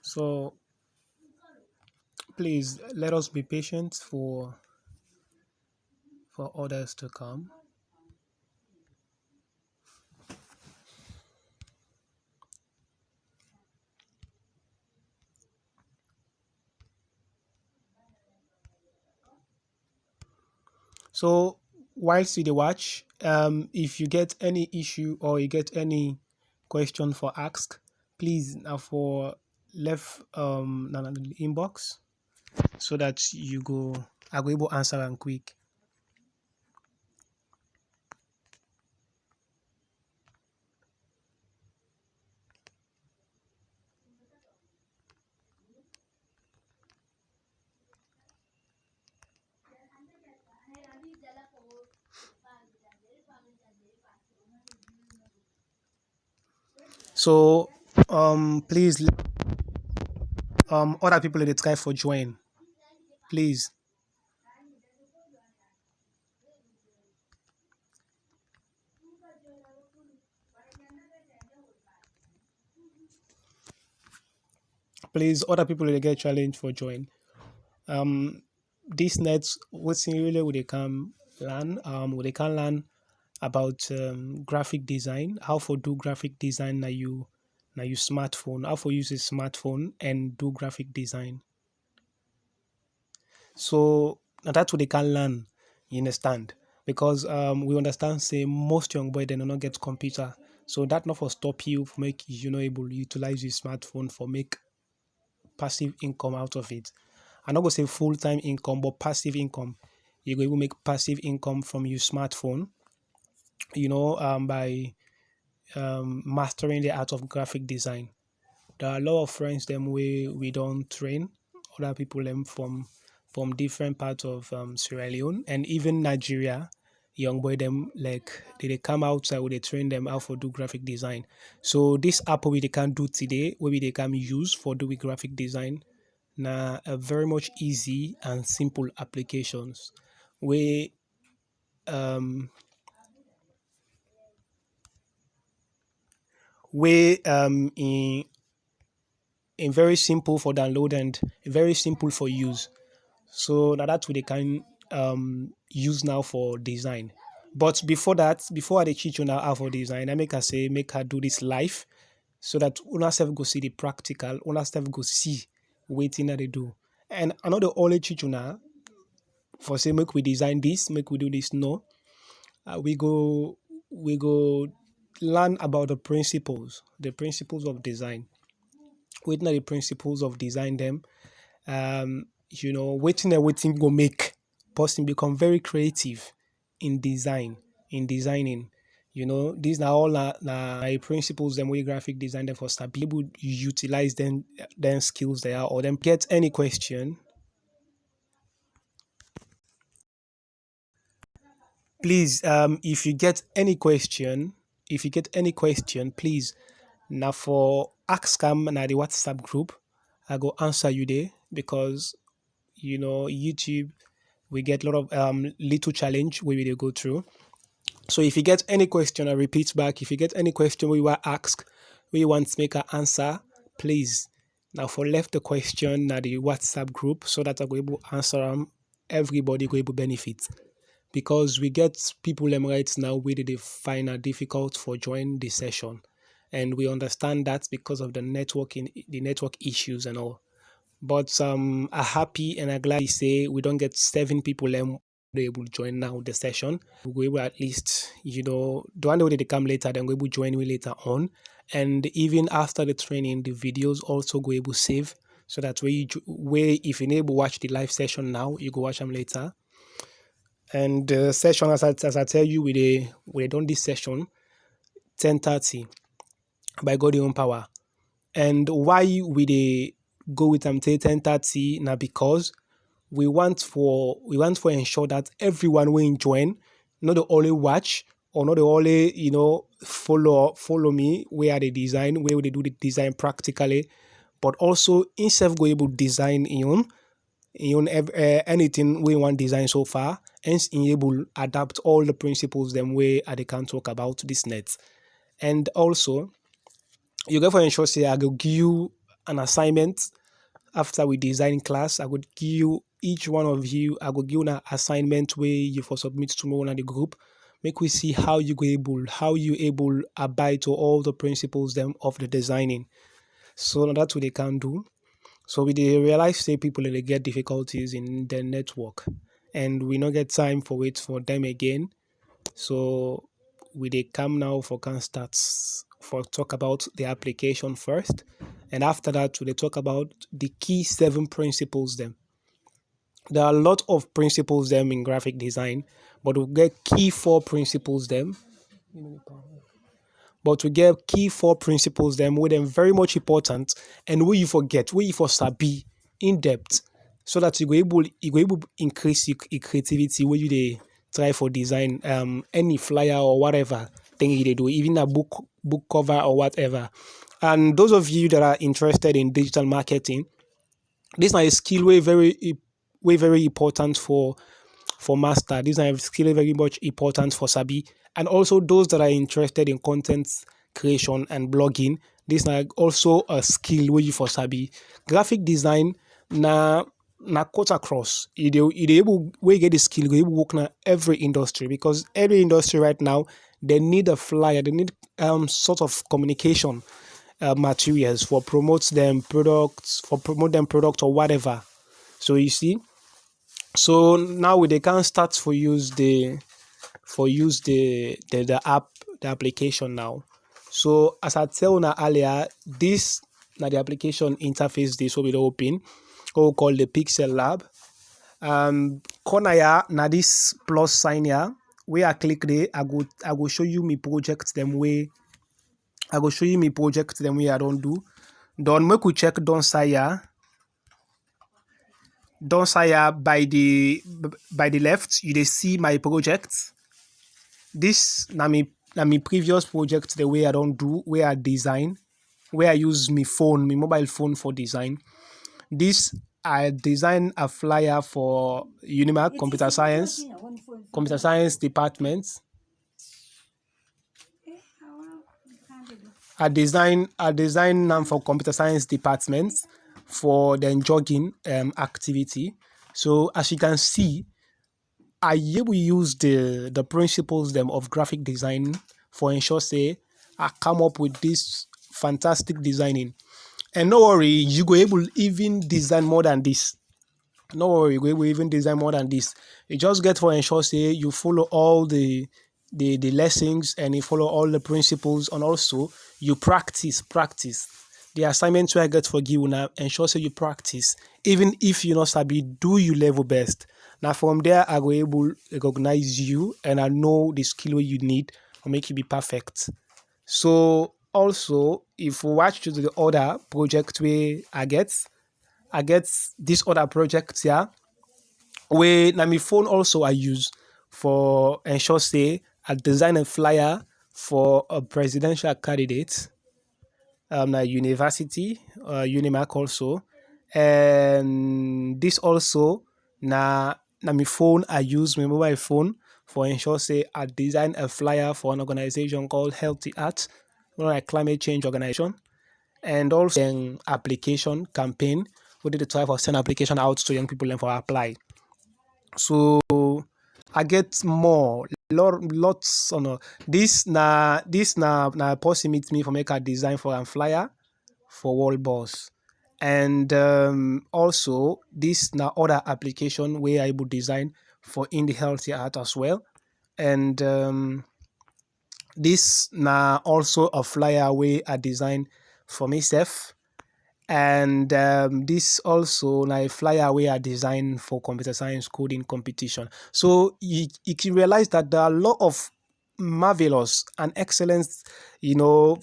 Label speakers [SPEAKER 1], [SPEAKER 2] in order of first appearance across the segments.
[SPEAKER 1] So please let us be patient for others to come. So whilst you dey watch, if you get any issue or you get any question for ask, please now for left na the inbox so that you go I go able answer am quick. So please other people dey try for join. Please. Please other people dey get challenge for join. This next wetin really we dey can learn we dey can learn about graphic design, how for do graphic design na you smartphone, how for use a smartphone and do graphic design. So na that we dey can learn, you understand? Because we understand say most young boy they do not get computer. So that not for stop you for make you know able to utilize your smartphone for make passive income out of it. I'm not gonna say full time income, but passive income. You go able make passive income from your smartphone, by mastering the art of graphic design. There are a lot of friends them we don't train other people them from different parts of Sierra Leone and even Nigeria. Young boy them like they come outside where they train them how for do graphic design. So this app we they can do today, where they can use for doing graphic design, na a very much easy and simple applications. Where um in very simple for download and very simple for use. So now that's what they can use now for design. But before that, before I dey teach you now how for design, I make her do this live so that una self go see the practical, una self go see waiting that they do. And I know the only teach you now for say make we design this, make we do this. No, we go learn about the principles of design. Waiting are the principles of design them. Waiting and waiting go make person become very creative in designing. These are all principles them way graphic design them for start be able to utilize them skills there or them get any question. Please, if you get any question, please now for ask them na the WhatsApp group. I go answer you there because YouTube we get a lot of little challenge where we dey go through. So if you get any question, I repeat back. If you get any question we will ask, we want to make an answer, please. Now for left the question na the WhatsApp group so that I go able answer them. Everybody go able benefit because we get people them right now where they find it difficult for join the session, and we understand that because of the network issues and all. But I'm happy and I'm glad to say we don't get 7 people they able to join now the session. We will at least, the one that they come later, then we will join me later on. And even after the training, the videos also go able save so that where if you able watch the live session now, you go watch them later. And the session as I tell you, we done this session 10:30 by God your own power. And why we dey go with them till 10:30 now because we want for ensure that everyone will join, not the only watch or not the only follow me where they design, where they do the design practically, but also instead go able design anything we want design so far, hence able adapt all the principles them way they can talk about this net. And also, you go for ensure say I go give you an assignment after we design class. I would give you each one of you, I will give you an assignment where you for submit tomorrow in the group. Make we see how you able abide to all the principles them of the designing. So that's what they can do. So we dey realize say people they get difficulties in their network, and we not get time for wait for them again. So we dey come now for can start for talk about the application first, and after that we dey talk about the key 7 principles them. There are a lot of principles them in graphic design, but we get key 4 principles them. But we get key 4 principles them with them very much important, and where you forget, where you for sabi in depth, so that you go able increase your creativity where you they try for design any flyer or whatever thing you they do, even a book cover or whatever. And those of you that are interested in digital marketing, this is a skill way very important for master. These are skill very much important for Sabi. And also those that are interested in content creation and blogging, this is also a skill where you for Sabi. Graphic design na cut across. You able we get the skill, you able work na every industry, because every industry right now they need a flyer, they need sort of communication materials for promote them products, for promote them product or whatever. So you see, so now they can start the app, the application now. So as I tell now earlier, this now the application interface this will be open, or call the Pixel Lab. Corner here now this plus sign here, where I click there, I go show you me projects them way. I go show you me projects them way I don't do. Don't make we check don't say here. Don't say by the left, you they see my project. This na me previous project the way I don't do, where I design, where I use my mobile phone for design. This I design a flyer for Unimac computer science department. I design now for computer science department for the jogging activity. So as you can see, I will use the principles them of graphic design for ensure say I come up with this fantastic designing. And no worry, you go able even design more than this. No worry, we will even design more than this. You just get for ensure say you follow all the lessons, and you follow all the principles, and also you practice. The assignments where I get for you now, ensure say you practice. Even if you not sabi, do you level best. Now from there I will able recognize you, and I know the skill you need to make you be perfect. So also if we watch to the other project where I get this other project here, where na my phone also I use for ensure say I design a flyer for a presidential candidate na university, Unimac also. And this also na my phone I use my mobile phone for ensure say I design a flyer for an organization called Healthy Art, like climate change organization. And also an application campaign, we did the try for send application out to young people and for apply. So I get more lots on this na possible meet me for make a design for a flyer for wall boss. And also this now other application where I would design for in the healthy art as well. And this now also a flyer way I design for myself. And this also like flyer way I design for computer science coding competition. So you can realize that there are a lot of marvelous and excellent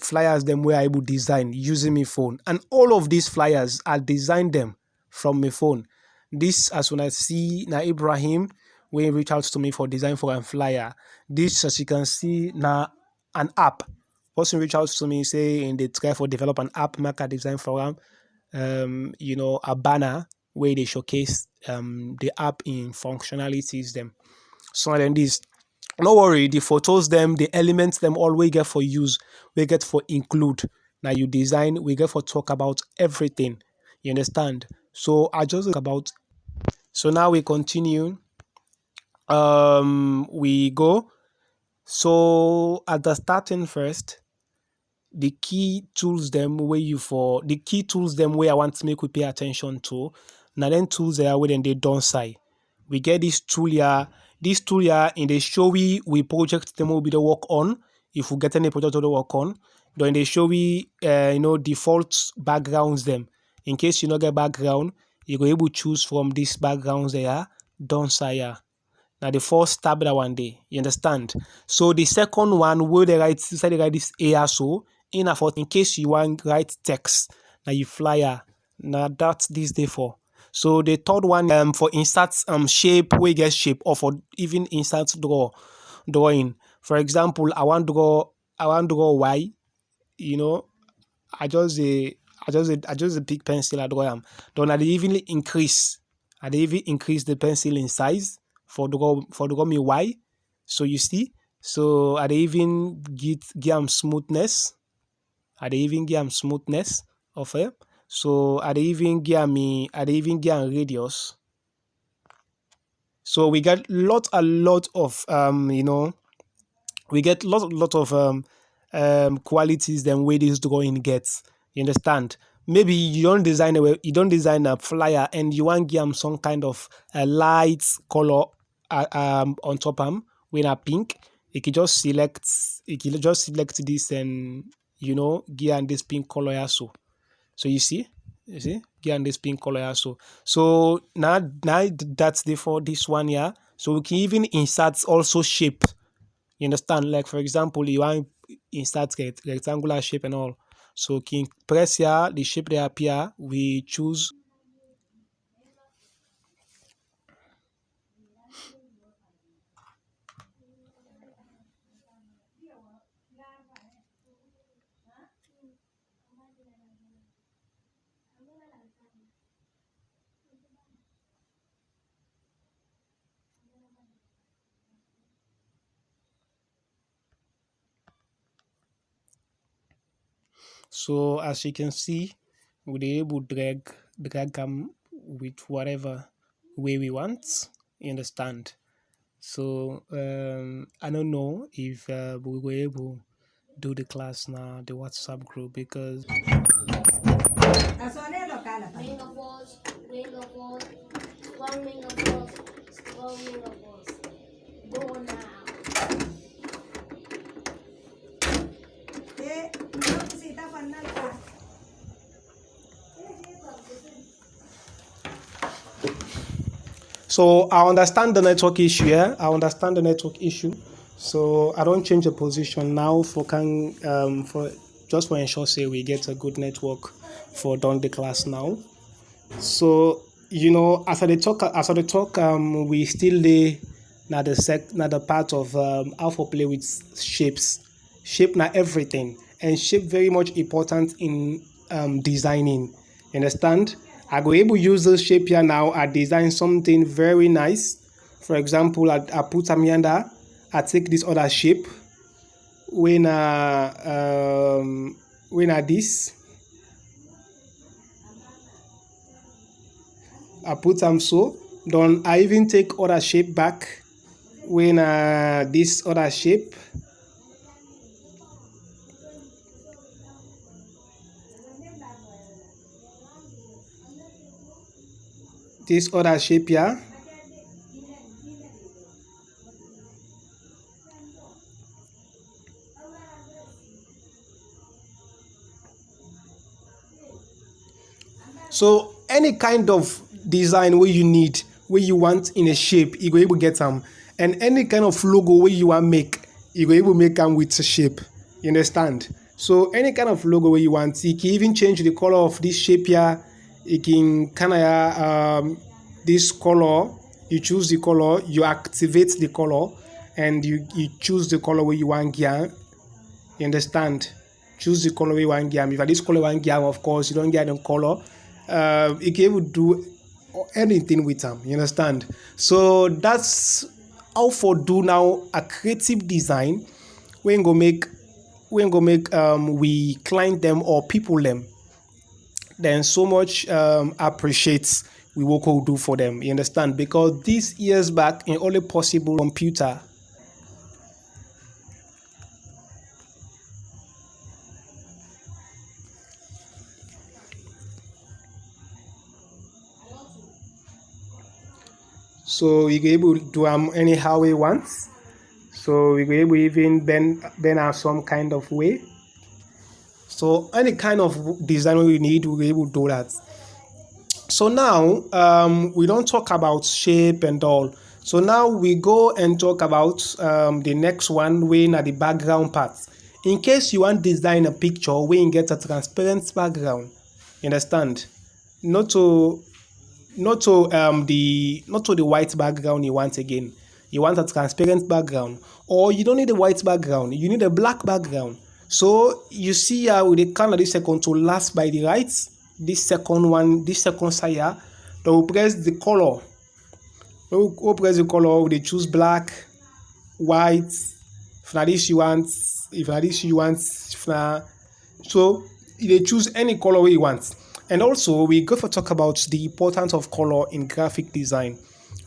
[SPEAKER 1] flyers them where I would design using my phone, and all of these flyers I designed them from my phone. This as when I see now Ibrahim when reach out to me for design for a flyer. This as you can see now an app. Person reach out to me say in the try for develop an app market design for a banner where they showcase the app in functionalities them. So then this No worry, the photos them, the elements them, all we get for use, we get for include. Now you design, we get for talk about everything. You understand? So I just about. So now we continue. We go. So at the starting first, the key tools them where you for the key tools them where I want to make we pay attention to. Now then tools there where then they don't say. We get this tool here. This tool here in the show we project them will be the work on. If we get any project to the work on, then they show we default backgrounds them. In case you not get background, you go able to choose from these backgrounds there. Don't say here. Now the first tab that one day, you understand? So the second one where they write inside they write this ASO in a for in case you want write text. Now you flyer. Now that's this day for. So the third one for insert shape where you get shape or for even insert drawing. For example, I want draw Y, you know, I just a big pencil I draw am. Then I dey even increase. I dey even increase the pencil in size for draw me Y. So you see, so I dey even give am smoothness. I dey even give am smoothness of it. So I dey even give am radius. So we get a lot of we get lot of qualities than way this drawing gets. You understand? Maybe you don't design a flyer and you want give 'em some kind of a light color on top when a pink. You can just select this and give 'em this pink color also. So you see, give 'em this pink color also. So now that's the for this one here. So we can even insert also shape. You understand? Like for example, you want insert rectangular shape and all. So can press here, the shape they appear, we choose. So as you can see, we're able to drag them with whatever way we want. You understand? So I don't know if we were able to do the class now, the WhatsApp group, because
[SPEAKER 2] Mango balls, mango balls, strong mango balls, strong mango balls. Go now.
[SPEAKER 1] so I understand the network issue here. I understand the network issue. So I don't change the position now for just for ensure say we get a good network for done the class now. So as I dey talk, we still dey na the part of how to play with shapes. Shape na everything, and shape very much important in designing. You understand? I go able use this shape here now. I design something very nice. For example, I put am yonder. I take this other shape. When this. I put them so. Then I even take other shape back when this other shape. This other shape here. So any kind of design where you need, where you want in a shape, you go able get them. And any kind of logo where you want make, you go able make them with a shape. You understand? So any kind of logo where you want, you can even change the color of this shape here. You can kind of this color. You choose the color, you activate the color, and you choose the color where you want here. You understand? Choose the color you want game. If I this color one game, of course, you don't get the color. You can able do anything with them. You understand? So that's how for do now a creative design when go make we client them or people them, then so much appreciates we work will do for them. You understand? Because these years back in only possible computer. So we go able to do anyhow we want. So we go able even bend out some kind of way. So any kind of design we need, we go able to do that. So now we don't talk about shape and all. So now we go and talk about the next one when at the background part. In case you want design a picture where you get a transparent background, you understand? Not to the white background you want again. You want a transparent background, or you don't need a white background. You need a black background. So you see here with the kind of this second to last by the right. This second side here, they will press the color. We'll press the color. They choose black, white. If na this you want, so they choose any color you want. And also we go for talk about the importance of color in graphic design.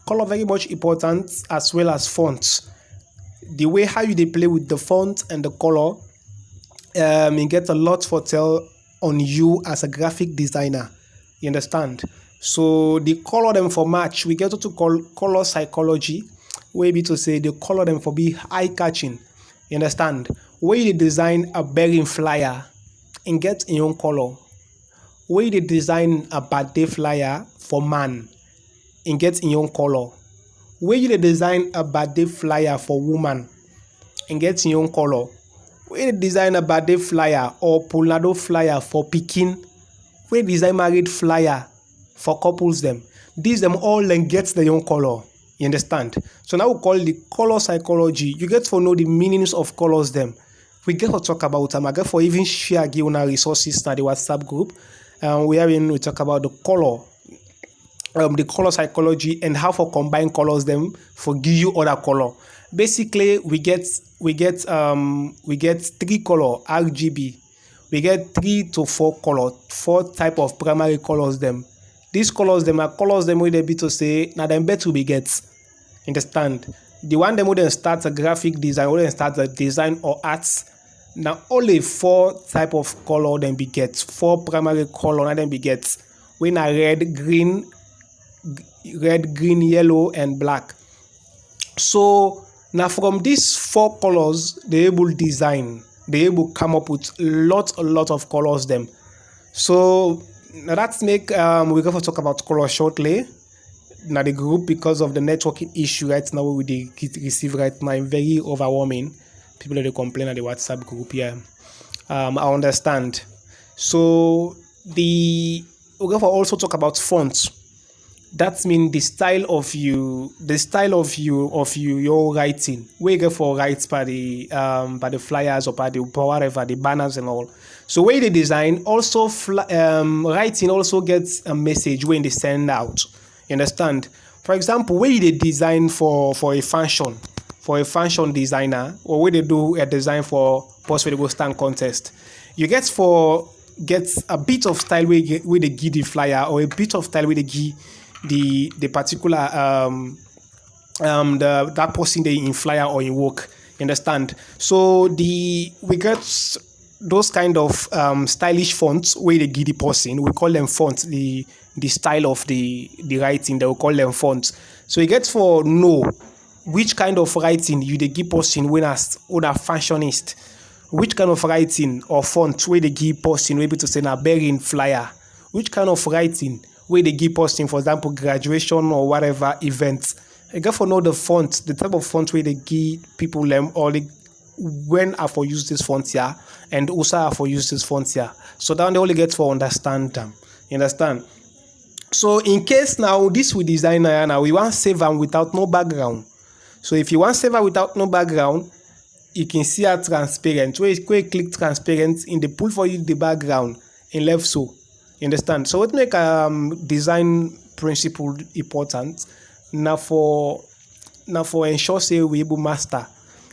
[SPEAKER 1] Color very much important, as well as fonts. The way how you they play with the font and the color, you get a lot for tell on you as a graphic designer. You understand? So the color them for match, we get to call color psychology, where be to say the color them for be eye catching. You understand? Where you design a bearing flyer and get in your own color. Where you design a birthday flyer for man and get in your own color. Where you design a birthday flyer for woman and get in your own color. Where you design a birthday flyer or polnado flyer for pikin. Where you design married flyer for couples them. These them all then get their own color. You understand? So now we call the color psychology. You get to know the meanings of colors them. We get to talk about them. I get for even share give our resources na the WhatsApp group. We talk about the color psychology and how for combine colors them for give you other color. Basically, we get 3 color RGB. We get 3 to 4 color, 4 type of primary colors them. These colors them are colors them where they be to say now them better we get. Understand? The one them wouldn't start a graphic design, wouldn't start a design or arts. Now only 4 type of color then be get, 4 primary color now then be get. When a red, green, yellow, and black. So now from these 4 colors, they able design, they able come up with a lot of colors them. So now that's make we're going to talk about color shortly. Now the group, because of the networking issue right now we receive right now, very overwhelming. People that they complain at the WhatsApp group here. I understand. So we're going to also talk about fonts. That means the style of your writing. We go for write by the flyers or by the whatever the banners and all. So when they design, also writing also gets a message when they send out. You understand? For example, when they design for a function designer, or when they do a design for post where they go stand contest, you get a bit of style where they give the flyer, or a bit of style where they give the particular that person they in flyer or in work. You understand? So we get those kind of stylish fonts where they give the person. We call them fonts. The style of the writing, they will call them fonts. So you get for know which kind of writing you they give person when as other fashionist. Which kind of writing or font where they give person able to send a bearing flyer. Which kind of writing where they give posting, for example, graduation or whatever events. You got to know the font, the type of font where they give people them, or when I for use this font here, and also I for use this font here. So that they only get for understand them. You understand? So in case now this we design now we want save them without no background. So if you want save them without no background, you can see a transparent. Where you click transparent in the pull for you the background in left so. You understand? So what make design principle important now for now for ensure say we able master.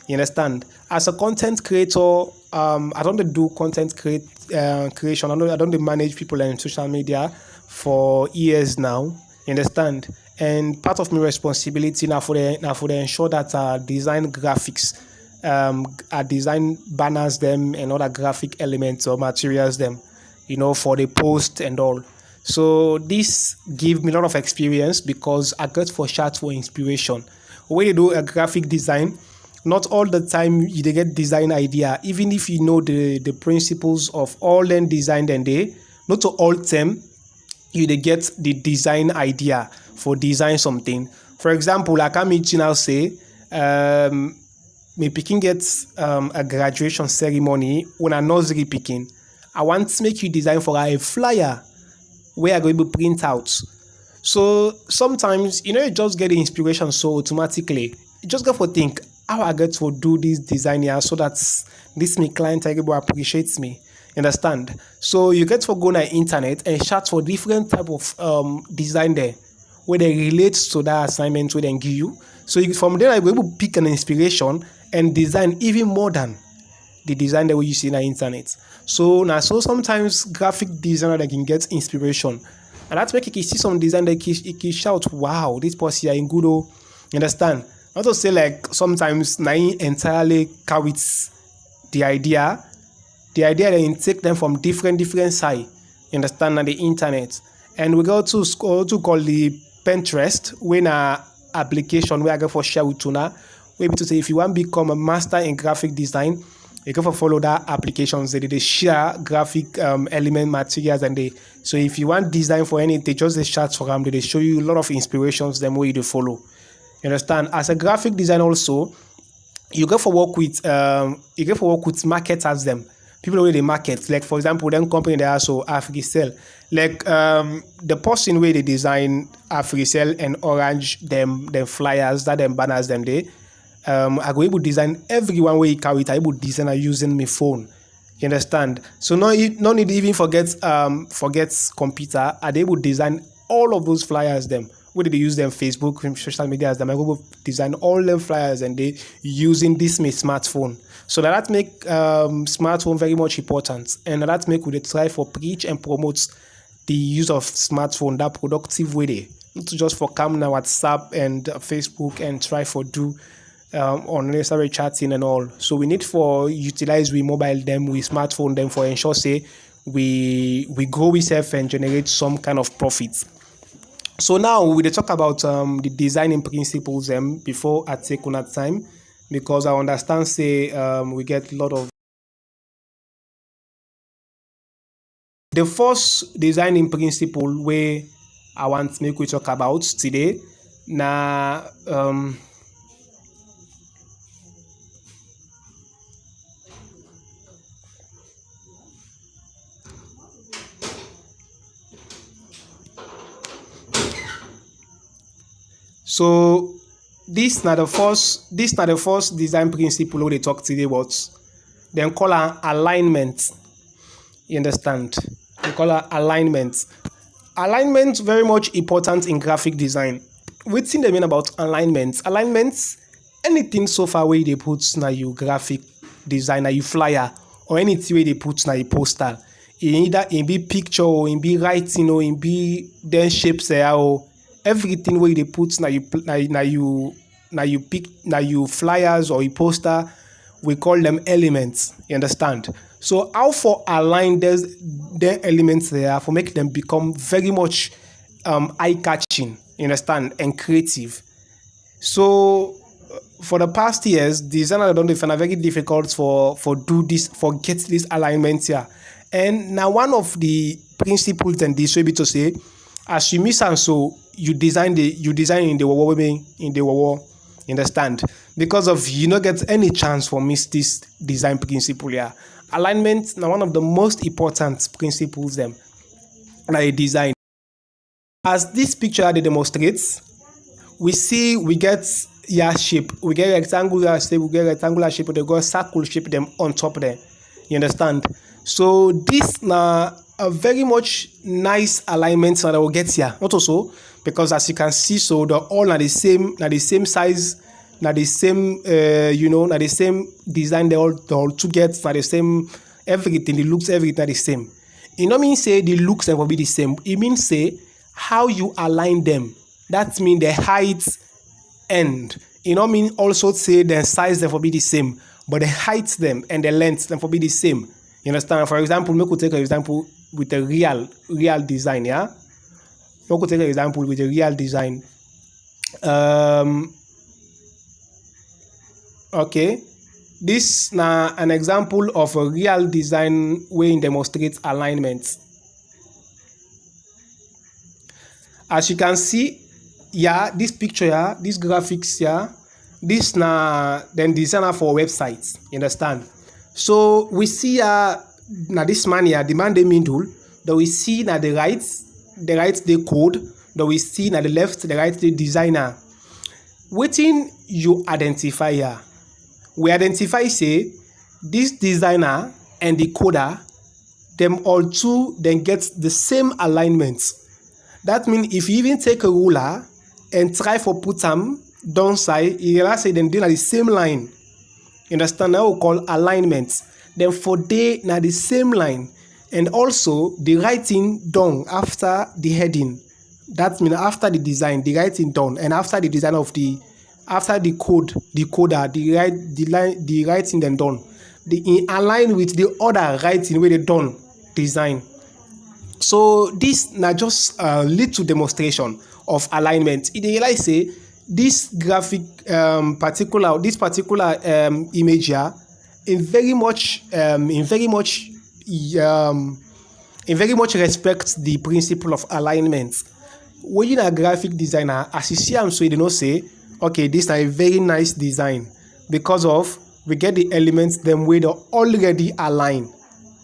[SPEAKER 1] You understand? As a content creator, I don't dey do creation. I don't dey manage people on social media for years now. You understand? And part of my responsibility now for the ensure that design graphics, I design banners them and other graphic elements or materials them, for the post and all. So this give me a lot of experience because I get for chat for inspiration. When you do a graphic design, not all the time you dey get design idea. Even if you know the principles of all them design then they, not to all them you dey get the design idea for design something. For example, like I mention now say, me picking gets a graduation ceremony when a nursery picking. I want to make you design for a flyer where I go able print out. So sometimes you just get the inspiration so automatically. You just got to think how I get to do this design here so that this my client able appreciates me. You understand? So you get to go on the internet and search for different type of design there where they relate to that assignment where they give you. So from there I will able to pick an inspiration and design even more than the design that we use in the internet. So now, so sometimes graphic designer they can get inspiration, and that's make you see some design that you can shout, "Wow, this person are in good." Oh, you understand? Not to say like sometimes na entirely carries the idea. The idea they take them from different side. You understand? On the internet, and we go to call the Pinterest when a application where I go for share with you now. We to say if you want to become a master in graphic design, you can follow that applications. They share graphic element materials and they. So if you want design for anything, they just the charts for them. They show you a lot of inspirations. Them way to follow. You understand? As a graphic designer also, you go for work with marketers them. People where they market. Like for example, them company they also Africell. Like the person where they design Africell and orange them flyers, that them banners them they. I go able to design everyone where you carry it. I able to design using my phone. You understand? So no need even forget computer. I able to design all of those flyers them. Whether they use them Facebook, social media as them, I go design all them flyers and they using this my smartphone. So that make smartphone very much important, and that make we try for preach and promote the use of smartphone that productive way they. Not just for camera, WhatsApp and Facebook and try for do unnecessary chatting and all. So we need for utilize we mobile them, we smartphone them for ensure say we grow ourselves and generate some kind of profits. So now we will talk about the designing principles before I take on that time, because I understand say we get a lot of the first designing principle where I want to make we talk about today. Now so this not the first design principle we dey talk today about. Then call am alignment. You understand? We call am alignment. Alignment very much important in graphic design. Wetin dey mean about alignment? Alignment, anything so far where they put na you graphic design, na you flyer, or anything where they put na you poster. Either in be picture or in be writing or in be then shapes or everything where they put na you flyers or you poster, we call them elements. You understand? So how for align their elements there for make them become very much eye catching, you understand, and creative. So for the past years, designers don't find it very difficult for do this, for get this alignment here. And now one of the principles and this will be to say, as you miss and so you design in the wall, you understand? Because of you not get any chance for miss this design principle here. Alignment now one of the most important principles them that I design. As this picture they demonstrates, we get shape, we get rectangular shape, but they got circle shape them on top there. You understand? So this now a very much nice alignment that I will get here. Not also because as you can see, so they're all at the same size, na the same na the same design they all two get na the same everything, the looks, everything are the same. E no mean say the looks dem go be the same. E mean say how you align them. That mean the height end. E no mean also say the size dem for be the same, but the height them and the length dem for be the same. You understand? For example, make we take an example with a real design, yeah? Make we take an example with a real design. Okay, this na an example of a real design wey demonstrates alignment. As you can see, yeah, this picture, yeah, this graphics, yeah, this na then designer for websites. You understand? So we see na this man here, the man the middle, that we see na the right the code, that we see na the left, the right the designer. Wetin you identify here? We identify say this designer and the coder, them all two then get the same alignment. That means if you even take a ruler and try for put them downside, you realize say them dey na the same line. You understand? Now we call alignment. Then for they na the same line, and also the writing done after the heading. That means after the design, the writing done, and after the design of the after the code, the coder, the writing then done. In align with the other writing where they done design. So this na just a little demonstration of alignment. You realize say this graphic particular image here in very much respects the principle of alignment. When you are a graphic designer, as you see am so you know say, okay, this is a very nice design because of we get the elements them where they already align.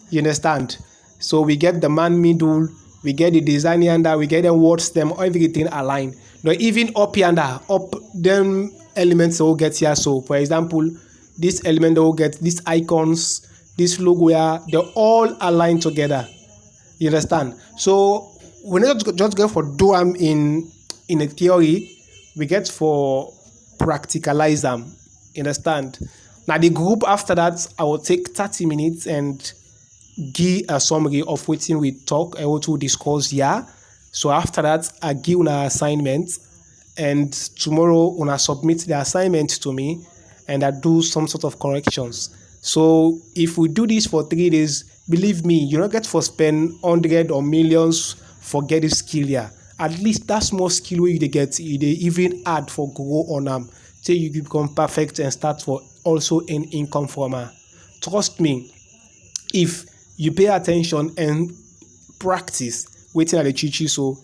[SPEAKER 1] You understand? So we get the man middle, we get the design under, we get the words them, everything align. Now even up here under, up them elements will get here. So for example, this element will get these icons, this logo here, they all align together. You understand? So we not just go for do them in a theory, we get for practicalize them. You understand? Now the group after that, I will take 30 minutes and give a summary of what we talk and what we discuss here. So after that, I give an assignment, and tomorrow when I submit the assignment to me, and I do some sort of corrections. So if we do this for 3 days, believe me, you don't get for spend 100 or millions for get this skill here. At least that small skill where you get, they even add for grow on them till you become perfect and start for also an income from her. Trust me, if you pay attention and practice waiting at the chichi, so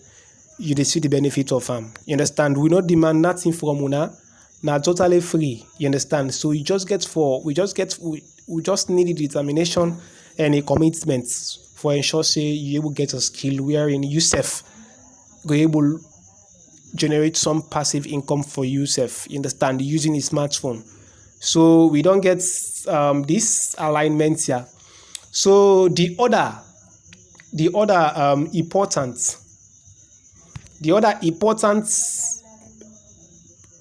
[SPEAKER 1] you dey see the benefit of them. You understand? We not demand nothing from una, now totally free. You understand? So you just get we just need the determination and a commitment for ensure say you will get a skill wherein you self go able generate some passive income for yourself. You understand? Using a smartphone. So we don't get this alignment here. So the other important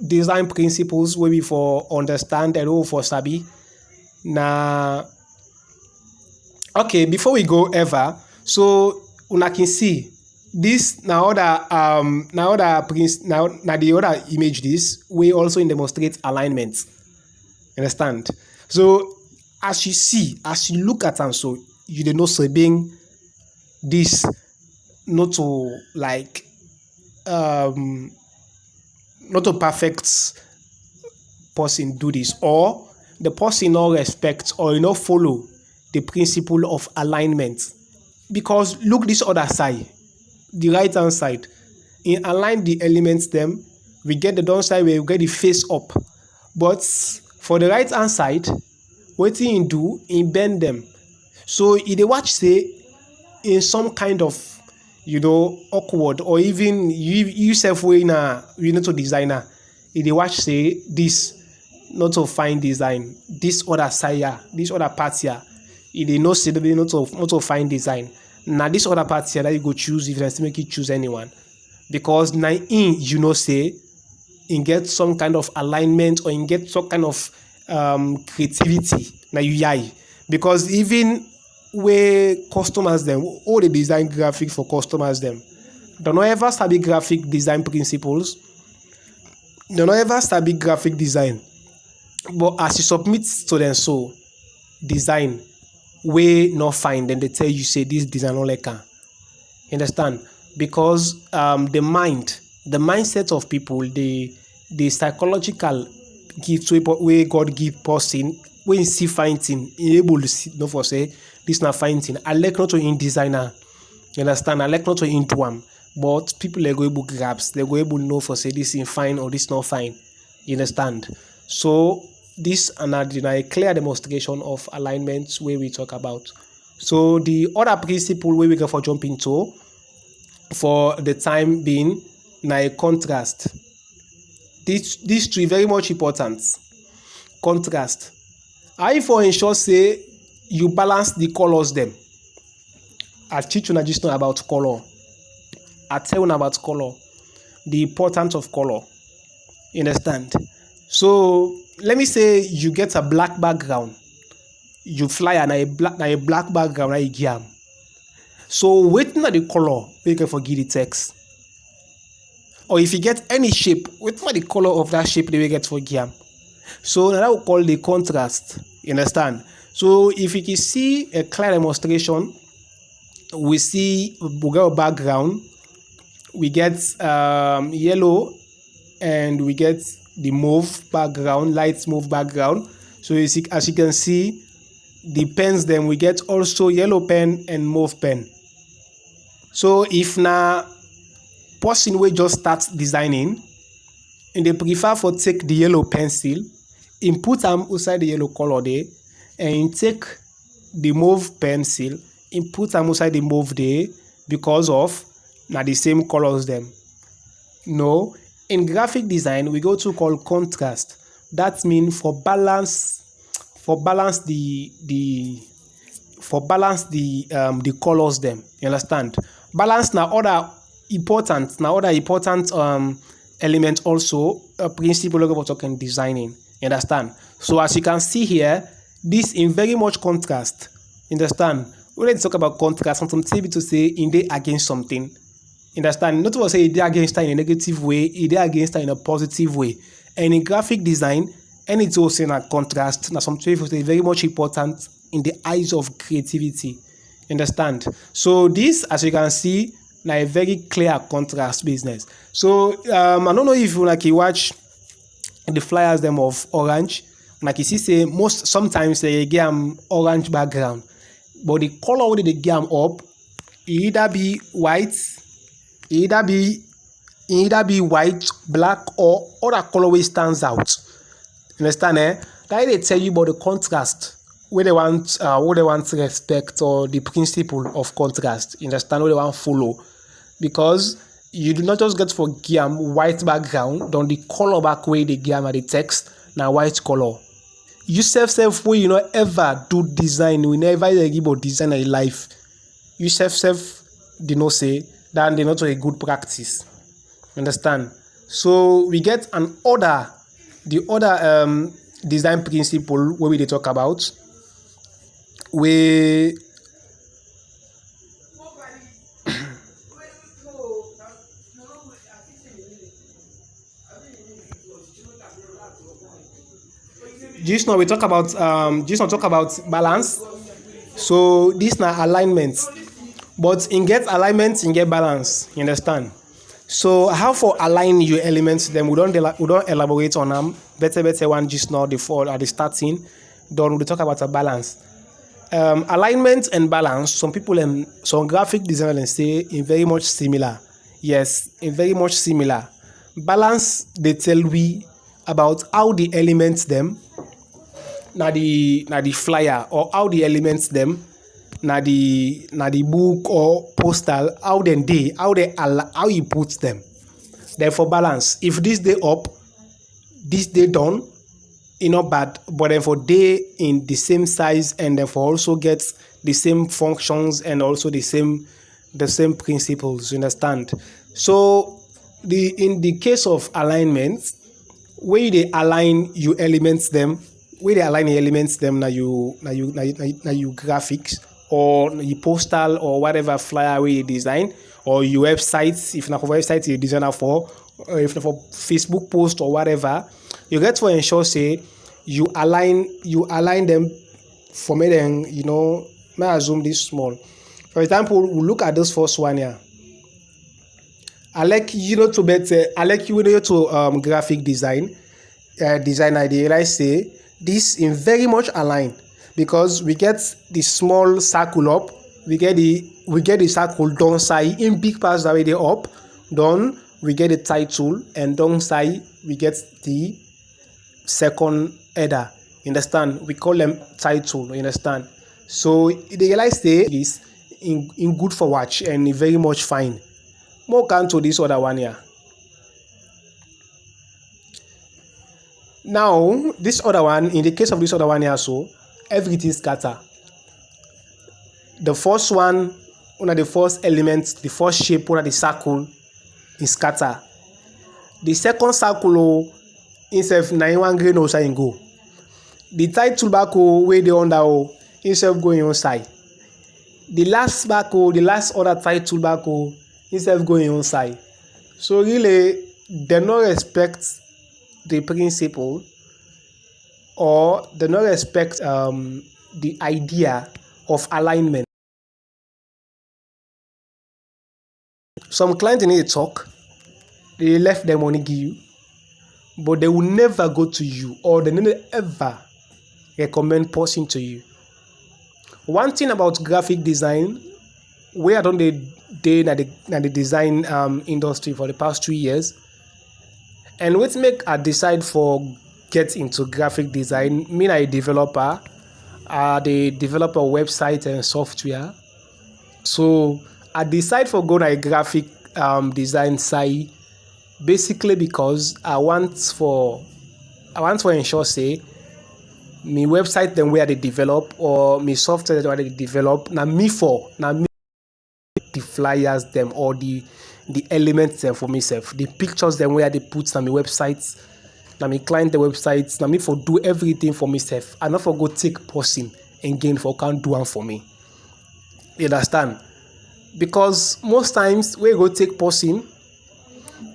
[SPEAKER 1] design principles wey we for understand and for sabi na. Okay, before we go ever, so una can see this now the other image this we also demonstrate alignment. Understand? So as you look at them, so you dey know say being this not to like not a perfect person do this, or the person no respect or you know follow the principle of alignment. Because look this other side, the right hand side, in align the elements them, we get the downside where we get the face up, but for the right hand side, wetin in do in bend them. So if they watch say in some kind of awkward or even you self way na you know to designer, if they watch say this not to fine design, this other side here, this other part here, if they know say they not to fine design. Now this other part here that you go choose if you make you choose anyone, because now in say in get some kind of alignment or in get some kind of creativity na you yai. Because even where customers them all the design graphic for customers them, don't know ever sabi graphic design principles, don't know ever sabi graphic design, but as you submit to them so design wey not fine, then they tell you say this design no like am. You understand? Because the mindset of people, the psychological gift wey God give person, when you see fine thing, you able to see, no for say this na fine thing. I like not to in designer. You understand? I like not to into am, but people they go able grabs, they go able know for say this in fine or this not fine. You understand? So this and a clear demonstration of alignments where we talk about. So the other principle where we go for jump into for the time being na a contrast. These three very much important. Contrast. How for ensure say you balance the colors them. I teach you just know about color. I tell you about color. The importance of color. You understand? So let me say you get a black background. You fly and a black background na you give am. So wetin na the color wey you can forgive the text. Or if you get any shape, wetin na the color of that shape they will get for give am. So now that we call the contrast. You understand? So if you can see a clear demonstration, we see we get a background, we get yellow, and we get the mauve background, light mauve background. So as you can see, the pens then we get also yellow pen and mauve pen. So if na person wey just start designing and they prefer for take the yellow pencil, input am outside the yellow color there, and take the mauve pencil, input am outside the mauve there because of na the same colors them. No, in graphic design we go to call contrast. That means for balance the colors them. You understand? Balance now other important element also a principle of talking designing. You understand? So as you can see here, this in very much contrast. You understand? When they talk about contrast, sometimes able to say in they against something. Understand? Not to say they against it in a negative way, they against it in a positive way. And in graphic design, and it's also in a contrast. Now, something very much important in the eyes of creativity. Understand? So this, as you can see, now a very clear contrast business. So I don't know if you like you watch the flyers them of orange. Like you see, say sometimes they get orange background, but the color where they get up, either be white, either be white, black, or other colorway stands out. Understand? That they tell you about the contrast where they want to respect or the principle of contrast. Understand what they want to follow, because you do not just get for game white background, on the color back way the game at the text now white color. You self way you know ever do design, we never give about design in life. You self they know say that they not a good practice. Understand? So we get the other design principle where we talk about we just now we talk about balance. So this now alignment, but in get alignment, in get balance. You understand? So how for align your elements? Then we don't elaborate on them. Better one just now the fall at the starting. Then we talk about a balance. Alignment and balance. Some people and some graphic designers say in very much similar. Yes, in very much similar. Balance they tell we about how the elements them. Na the flyer or how the elements them. Na the book or postal how you put them. Therefore balance. If this day up, this day down, not bad, but then for day in the same size and therefore also get the same functions and also the same principles. You understand? So in the case of alignment, where they align you elements them, where they align the elements them na you graphics or you postal or whatever flyer where you design or your websites if not for website you designer for or if not for Facebook post or whatever, you get to ensure say you align them for me then may I zoom this small. For example, we look at this first one here. I like to graphic design idea. I say this in very much aligned because we get the small circle up, we get the circle down side in big parts already up, down we get the title and down side we get the second header. You understand? We call them title. You understand? So the realize say is in good for watch and very much fine. More can to this other one here. Now, this other one, in the case of this other one here, so everything scatter. The first one of the first elements, the first shape, one of the circle is scatter. The second circle, instead of 91 grain outside go. The title back where they under instead of going outside. The last the last other title back instead of going outside. So really, they not respect the principle or they not respect the idea of alignment. Some clients need to talk, they left their money give you, but they will never go to you or they never ever recommend posting to you. One thing about graphic design, where I don't dey na the design industry for the past 2 years, and what make I decide for get into graphic design, me na a developer, they develop a website and software. So I decide for go na a graphic design side basically because I want for ensure say me website them where they develop or me software where they develop na me the flyers them or the elements them for myself, the pictures them where they put na me websites, na me client the websites, na me for do everything for myself. I not for go take person again for can't do one for me. You understand? Because most times we go take person,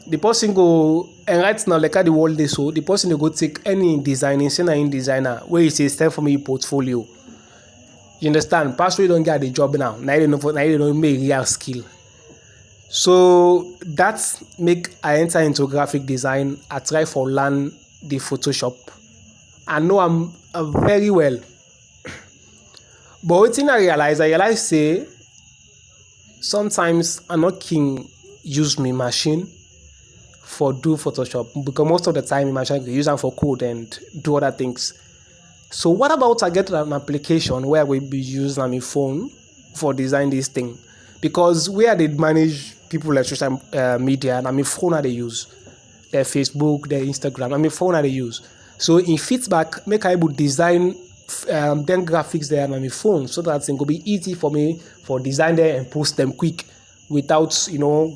[SPEAKER 1] the person go and right now like at the world they so the person they go take any designing, say na in designer where he say step for me portfolio. You understand? Pass we don't get the job now. Now they don't make real skill. So that's make I enter into graphic design. I try for learn the Photoshop. I know I'm very well. But what thing I realize say sometimes I'm not king use me machine for do Photoshop because most of the time my machine can use them for code and do other things. So what about I get an application where we be using my phone for design this thing? Because where they manage people like social media and my phone they use their Facebook, their Instagram, and my phone they use. So in feedback, make I able design then graphics there on my phone so that it will be easy for me for design there and post them quick without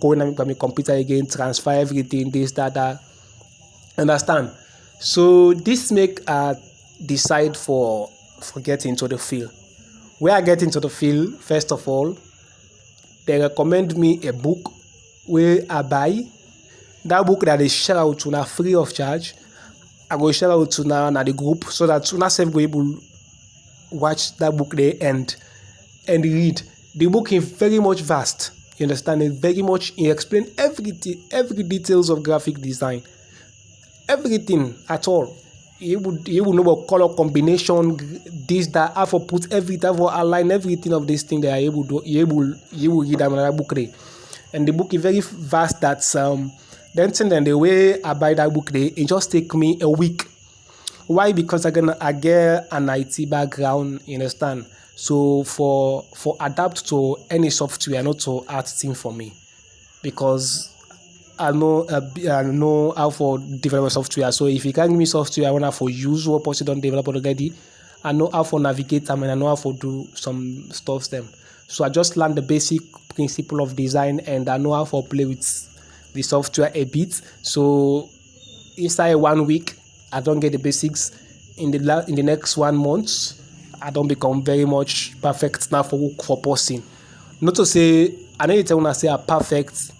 [SPEAKER 1] going on my computer again, transfer everything, this, that. Understand? So this make decide for get into the field. Where I get into the field, first of all, they recommend me a book where I buy. That book that they share out to now free of charge. I go share out to now the group so that una self go able watch that book there and read. The book is very much vast. You understand? It very much it explain everything, every details of graphic design, everything at all. You would know about color combination, this, that, how to put everything, how to align everything of this thing they are able to you will read another book there. And the book is very vast that's then the way I buy that book there, it just take me a week. Why? Because I get an IT background, you understand? So for adapt to any software, not to art thing for me. Because I know how for develop software. So if you can give me software I want for use what person don't develop already, I know how for navigate them and I know how for do some stuff them. So I just learn the basic principle of design and I know how for play with the software a bit. So inside 1 week I don't get the basics. In the next 1 month I don't become very much perfect now for posting. Not to say I know you tell una say I perfect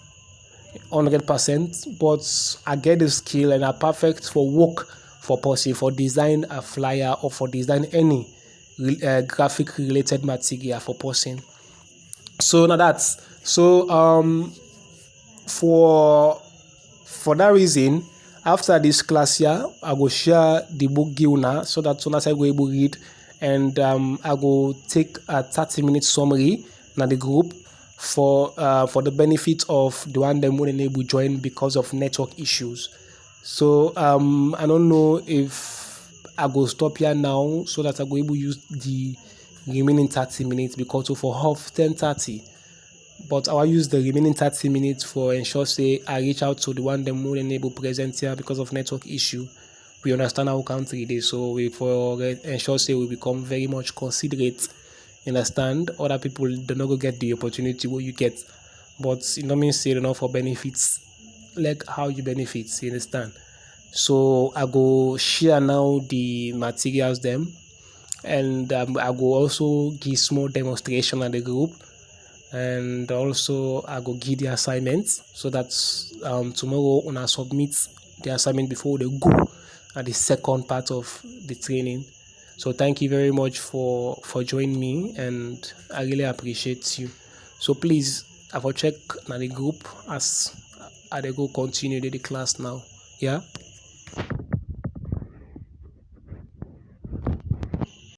[SPEAKER 1] 100%, but I get the skill and are perfect for work, for posting, for design a flyer or for design any graphic related material for posting. So now that's so for that reason, after this class here, I go share the book give una so that una side go able read, and I go take a 30-minute summary na the group for the benefit of the one them won't able join because of network issues. So I don't know if I go stop here now so that I go able use the remaining 30 minutes because for half 10:30. But I will use the remaining 30 minutes for ensure say I reach out to the one them who enable present here because of network issue. We understand our country dey, so we for ensure say we become very much considerate. You understand? Other people do not go get the opportunity what you get, but it don't mean say enough for benefits like how you benefit. You understand? So I go share now the materials them, and I go also give small demonstration at the group, and also I go give the assignments so that tomorrow when I submit the assignment before they go at the second part of the training. So thank you very much for joining me, and I really appreciate you. So please I will check na the group as I dey go continue the class now. Yeah.